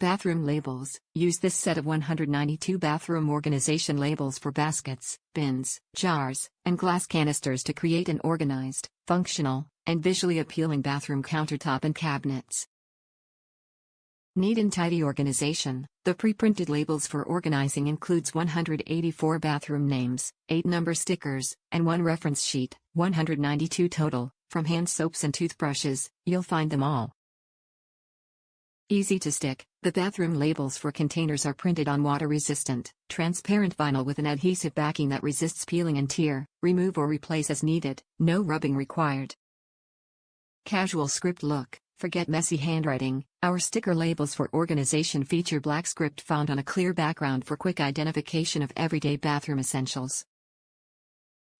Bathroom labels. Use this set of 192 bathroom organization labels for baskets, bins, jars, and glass canisters to create an organized, functional, and visually appealing bathroom countertop and cabinets. Neat and tidy organization. The pre-printed labels for organizing includes 184 bathroom names, 8 number stickers, and 1 reference sheet, 192 total. From hand soaps and toothbrushes, you'll find them all. Easy to stick. The bathroom labels for containers are printed on water-resistant, transparent vinyl with an adhesive backing that resists peeling and tear. Remove or replace as needed. No rubbing required. Casual script look. Forget messy handwriting. Our sticker labels for organization feature black script found on a clear background for quick identification of everyday bathroom essentials.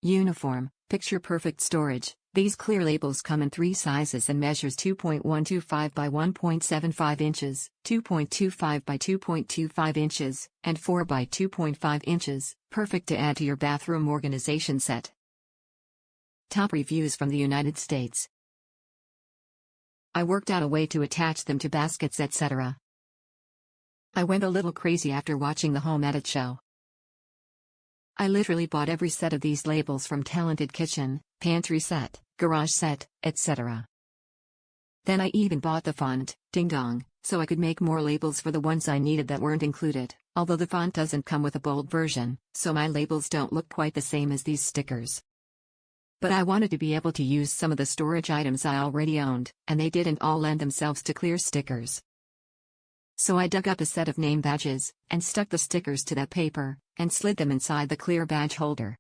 Uniform. Picture-perfect storage. These clear labels come in 3 sizes and measures 2.125 by 1.75 inches, 2.25 by 2.25 inches, and 4 by 2.5 inches, perfect to add to your bathroom organization set. Top reviews from the United States. I worked out a way to attach them to baskets, etc. I went a little crazy after watching the Home Edit show. I literally bought every set of these labels from Talented Kitchen, Pantry Set, Garage Set, etc. Then I even bought the font, Ding Dong, so I could make more labels for the ones I needed that weren't included, although the font doesn't come with a bold version, so my labels don't look quite the same as these stickers. But I wanted to be able to use some of the storage items I already owned, and they didn't all lend themselves to clear stickers. So I dug up a set of name badges, and stuck the stickers to that paper, and slid them inside the clear badge holder.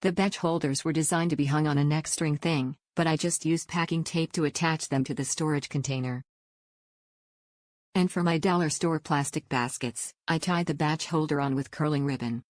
The badge holders were designed to be hung on a neck string thing, but I just used packing tape to attach them to the storage container. And for my dollar store plastic baskets, I tied the badge holder on with curling ribbon.